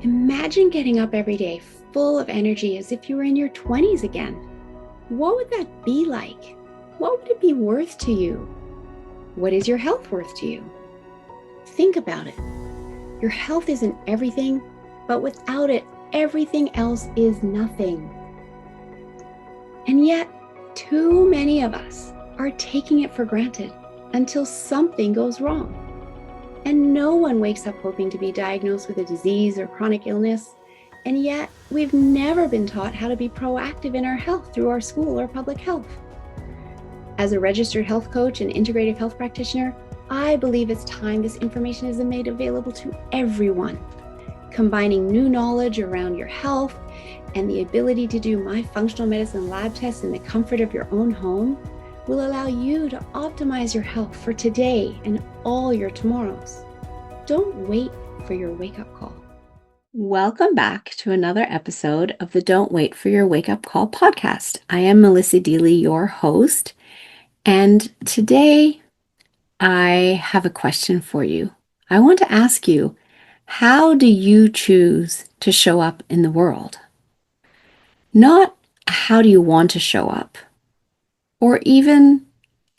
Imagine getting up every day full of energy as if you were in your 20s again. What would that be like? What would it be worth to you? What is your health worth to you? Think about it. Your health isn't everything, but without it, everything else is nothing. And yet, too many of us are taking it for granted until something goes wrong. And no one wakes up hoping to be diagnosed with a disease or chronic illness. And yet, we've never been taught how to be proactive in our health through our school or public health. As a registered health coach and integrative health practitioner, I believe it's time this information is made available to everyone. Combining new knowledge around your health and the ability to do my functional medicine lab tests in the comfort of your own home will allow you to optimize your health for today and all your tomorrows. Don't wait for your wake-up call. Welcome back to another episode of the Don't Wait for Your Wake-Up Call podcast. I am Melissa Deely, your host, and today I have a question for you. I want to ask you, how do you choose to show up in the world? Not how do you want to show up, or even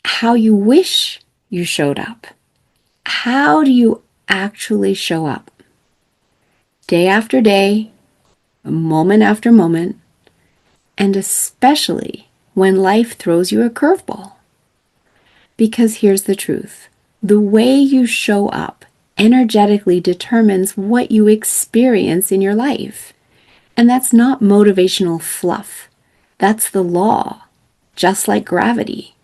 how you wish you showed up. How do you actually show up? Day after day, moment after moment, and especially when life throws you a curveball. Because here's the truth. The way you show up energetically determines what you experience in your life. And that's not motivational fluff. That's the law, just like gravity.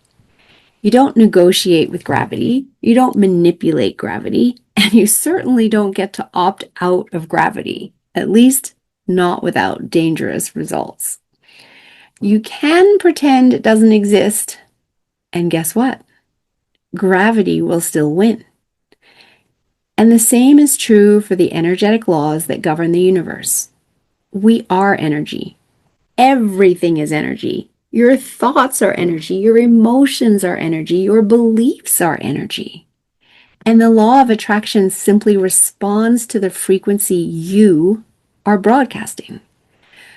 You don't negotiate with gravity, you don't manipulate gravity, and you certainly don't get to opt out of gravity, at least not without dangerous results. You can pretend it doesn't exist, and guess what? Gravity will still win. And the same is true for the energetic laws that govern the universe. We are energy. Everything is energy. Your thoughts are energy. Your emotions are energy. Your beliefs are energy. And the law of attraction simply responds to the frequency you are broadcasting.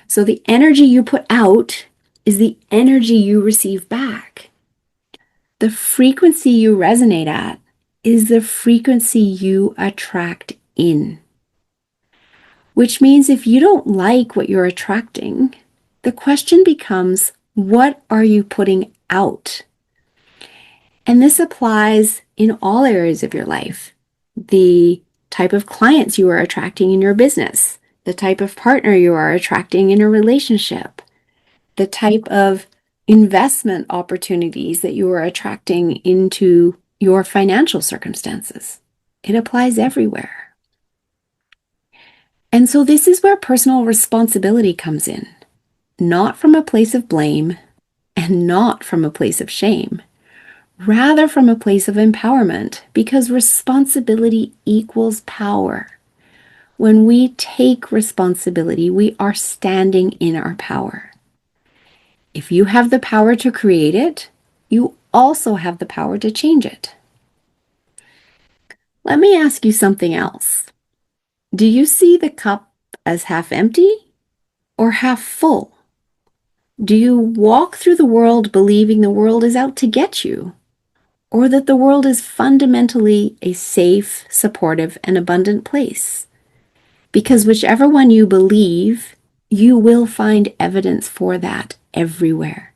So the energy you put out is the energy you receive back. The frequency you resonate at is the frequency you attract in. Which means if you don't like what you're attracting, the question becomes, what are you putting out? And this applies in all areas of your life. The type of clients you are attracting in your business, the type of partner you are attracting in a relationship, the type of investment opportunities that you are attracting into your financial circumstances. It applies everywhere. And so this is where personal responsibility comes in. Not from a place of blame and not from a place of shame, rather from a place of empowerment, because responsibility equals power. When we take responsibility, we are standing in our power. If you have the power to create it, you also have the power to change it. Let me ask you something else. Do you see the cup as half empty or half full? Do you walk through the world believing the world is out to get you, or that the world is fundamentally a safe, supportive, and abundant place? Because whichever one you believe, you will find evidence for that everywhere.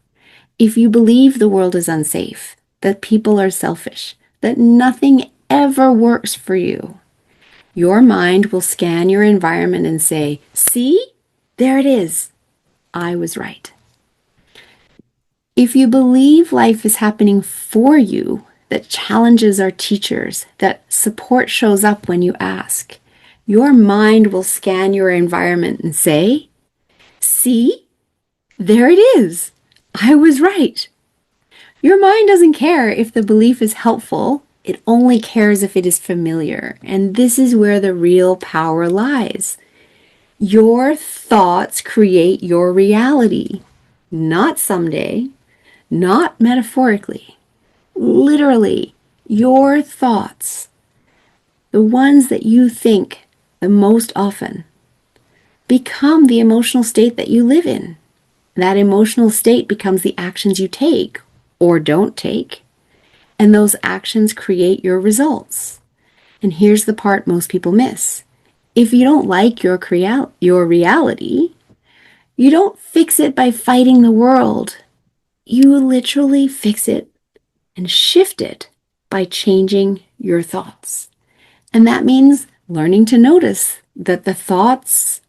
If you believe the world is unsafe, that people are selfish, that nothing ever works for you, your mind will scan your environment and say, "See, there it is. I was right." If you believe life is happening for you, that challenges are teachers, that support shows up when you ask, your mind will scan your environment and say, "See, there it is. I was right." Your mind doesn't care if the belief is helpful. It only cares if it is familiar. And this is where the real power lies. Your thoughts create your reality, not someday. Not metaphorically, literally, your thoughts, the ones that you think the most often, become the emotional state that you live in. That emotional state becomes the actions you take or don't take, and those actions create your results. And here's the part most people miss. If you don't like your reality, you don't fix it by fighting the world. You literally fix it and shift it by changing your thoughts. And that means learning to notice that the thoughts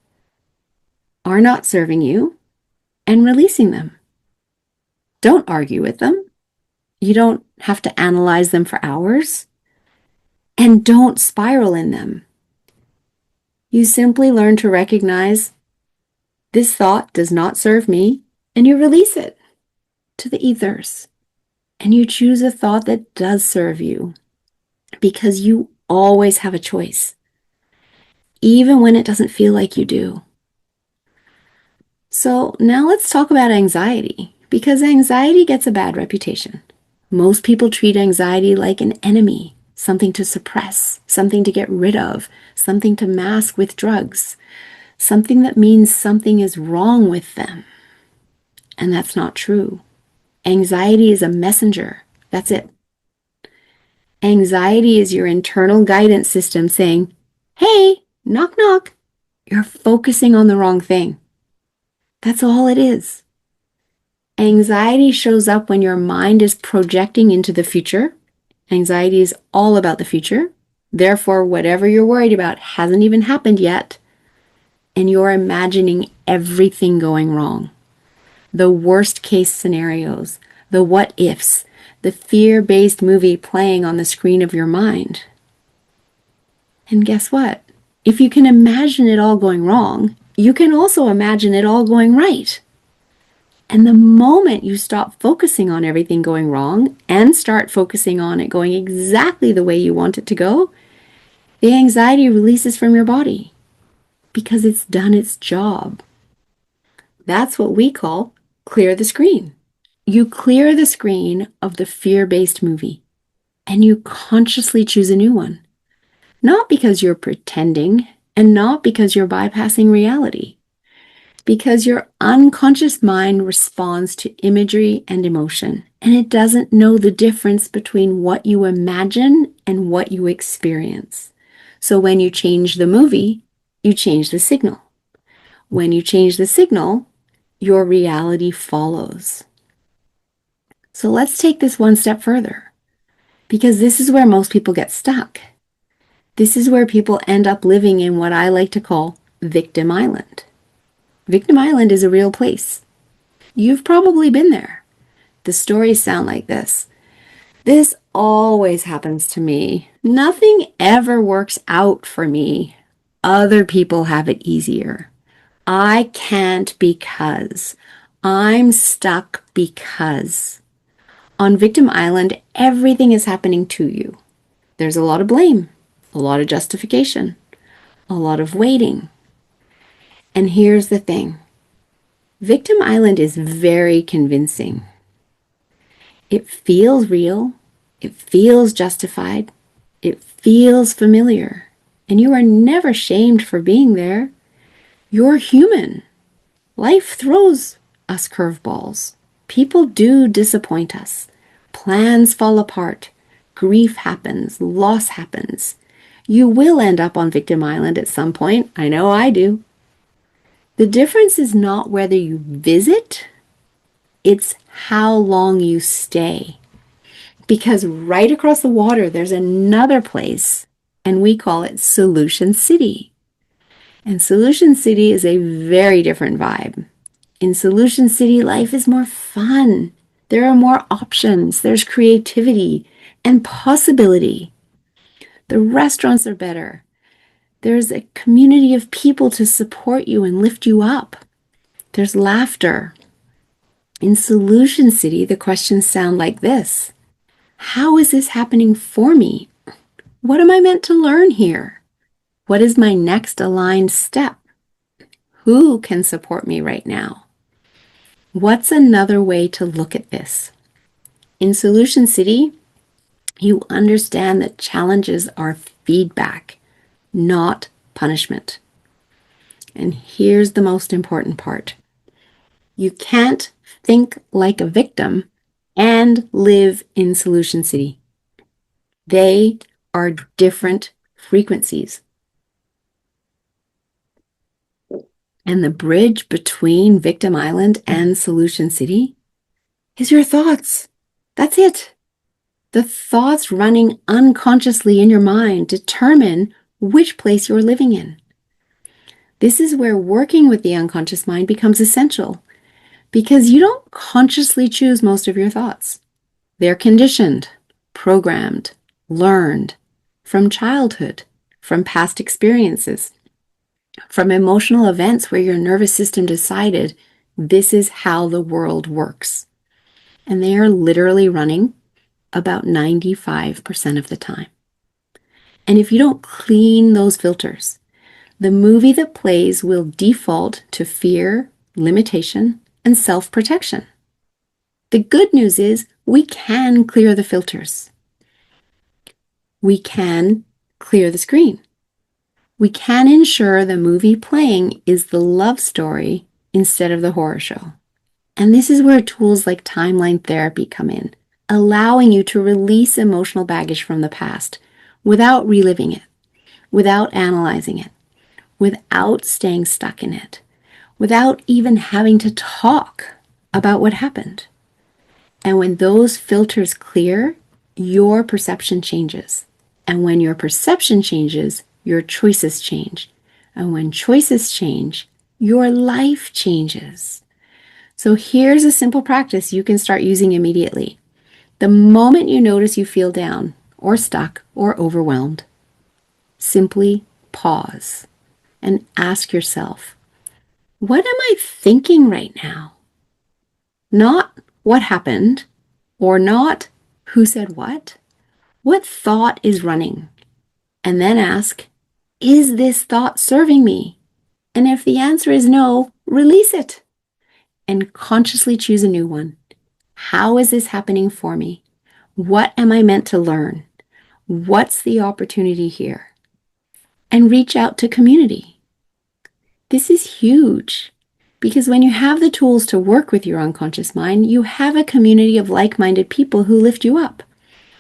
are not serving you and releasing them. Don't argue with them. You don't have to analyze them for hours. And don't spiral in them. You simply learn to recognize this thought does not serve me, and you release it to the ethers. And you choose a thought that does serve you, because you always have a choice, even when it doesn't feel like you do. So now let's talk about anxiety, because anxiety gets a bad reputation. Most people treat anxiety like an enemy, something to suppress, something to get rid of, something to mask with drugs, something that means something is wrong with them. And that's not true. Anxiety is a messenger. That's it. Anxiety is your internal guidance system saying, hey, knock, knock, you're focusing on the wrong thing. That's all it is. Anxiety shows up when your mind is projecting into the future. Anxiety is all about the future. Therefore, whatever you're worried about hasn't even happened yet, and you're imagining everything going wrong. The worst case scenarios, the what ifs, the fear-based movie playing on the screen of your mind. And guess what? If you can imagine it all going wrong, you can also imagine it all going right. And the moment you stop focusing on everything going wrong and start focusing on it going exactly the way you want it to go, the anxiety releases from your body because it's done its job. That's what we call clear the screen. You clear the screen of the fear-based movie and you consciously choose a new one. Not because you're pretending and not because you're bypassing reality. Because your unconscious mind responds to imagery and emotion, and it doesn't know the difference between what you imagine and what you experience. So when you change the movie, you change the signal. When you change the signal, your reality follows. So let's take this one step further, because this is where most people get stuck. This is where people end up living in what I like to call victim island. Victim Island is a real place. You've probably been there. The stories sound like this. This always happens to me. Nothing ever works out for me. Other people have it easier. I can't because. I'm stuck because. On Victim Island, everything is happening to you. There's a lot of blame, a lot of justification, a lot of waiting. And here's the thing. Victim Island is very convincing. It feels real. It feels justified. It feels familiar. And you are never shamed for being there. You're human. Life throws us curveballs. People do disappoint us. Plans fall apart. Grief happens. Loss happens. You will end up on Victim Island at some point. I know I do. The difference is not whether you visit, it's how long you stay. Because right across the water, there's another place, and we call it Solution City. And Solution City is a very different vibe. In Solution City, life is more fun. There are more options. There's creativity and possibility. The restaurants are better. There's a community of people to support you and lift you up. There's laughter. In Solution City, the questions sound like this. How is this happening for me? What am I meant to learn here? What is my next aligned step? Who can support me right now? What's another way to look at this? In Solution City, you understand that challenges are feedback, not punishment. And here's the most important part. You can't think like a victim and live in Solution City. They are different frequencies. And the bridge between Victim Island and Solution City is your thoughts. That's it. The thoughts running unconsciously in your mind determine which place you're living in. This is where working with the unconscious mind becomes essential because you don't consciously choose most of your thoughts. They're conditioned, programmed, learned from childhood, from past experiences, from emotional events where your nervous system decided this is how the world works. And they are literally running about 95% of the time. And if you don't clean those filters, the movie that plays will default to fear, limitation, and self-protection. The good news is we can clear the filters. We can clear the screen. We can ensure the movie playing is the love story instead of the horror show. And this is where tools like timeline therapy come in, allowing you to release emotional baggage from the past without reliving it, without analyzing it, without staying stuck in it, without even having to talk about what happened. And when those filters clear, your perception changes. And when your perception changes, your choices change. And when choices change, your life changes. So here's a simple practice you can start using immediately. The moment you notice you feel down or stuck or overwhelmed, simply pause and ask yourself, what am I thinking right now? Not what happened or not who said what. What thought is running? And then ask, is this thought serving me? And if the answer is no, release it and consciously choose a new one. How is this happening for me? What am I meant to learn? What's the opportunity here? And reach out to community. This is huge because when you have the tools to work with your unconscious mind, you have a community of like-minded people who lift you up.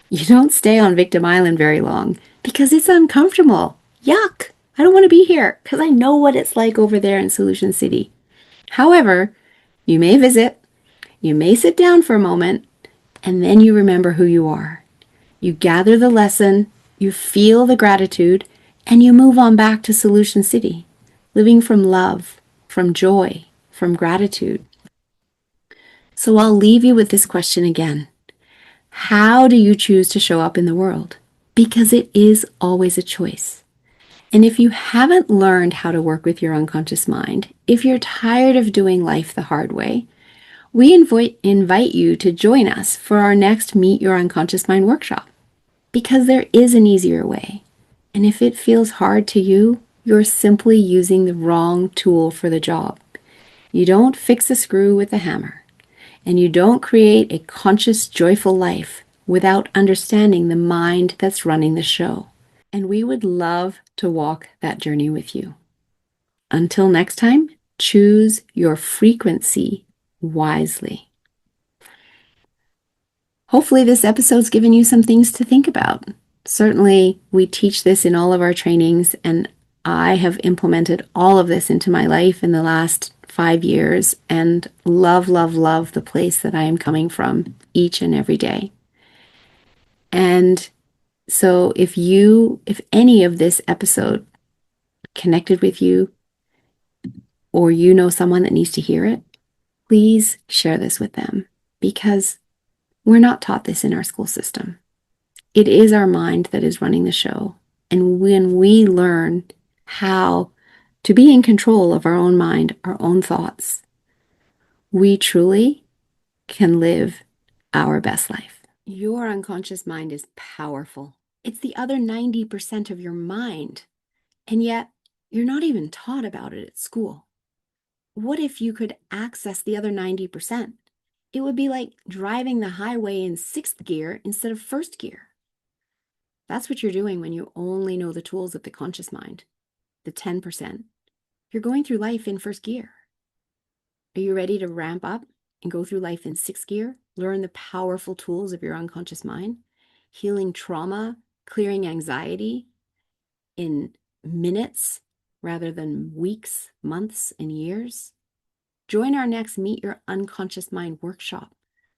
You don't stay on Victim Island very long because it's uncomfortable. Yuck! I don't want to be here because I know what it's like over there in Solution City. However, you may visit, you may sit down for a moment, and then you remember who you are. You gather the lesson, you feel the gratitude, and you move on back to Solution City, living from love, from joy, from gratitude. So I'll leave you with this question again. How do you choose to show up in the world? Because it is always a choice. And if you haven't learned how to work with your unconscious mind, if you're tired of doing life the hard way, we invite you to join us for our next Meet Your Unconscious Mind workshop. Because there is an easier way. And if it feels hard to you, you're simply using the wrong tool for the job. You don't fix a screw with a hammer. And you don't create a conscious, joyful life without understanding the mind that's running the show. And we would love to walk that journey with you. Until next time, choose your frequency wisely. Hopefully this episode's given you some things to think about. Certainly, we teach this in all of our trainings, and I have implemented all of this into my life in the last 5 years and love, love, love the place that I am coming from each and every day. And so if any of this episode connected with you, or you know someone that needs to hear it, please share this with them because we're not taught this in our school system. It is our mind that is running the show. And when we learn how to be in control of our own mind, our own thoughts, we truly can live our best life. Your unconscious mind is powerful. It's the other 90% of your mind. And yet, you're not even taught about it at school. What if you could access the other 90%? It would be like driving the highway in 6th gear instead of 1st gear. That's what you're doing when you only know the tools of the conscious mind, the 10%. You're going through life in first gear. Are you ready to ramp up and go through life in sixth gear? Learn the powerful tools of your unconscious mind, healing trauma, clearing anxiety in minutes rather than weeks, months, and years? Join our next Meet Your Unconscious Mind workshop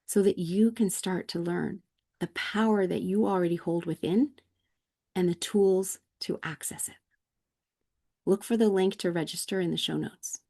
so that you can start to learn the power that you already hold within and the tools to access it. Look for the link to register in the show notes.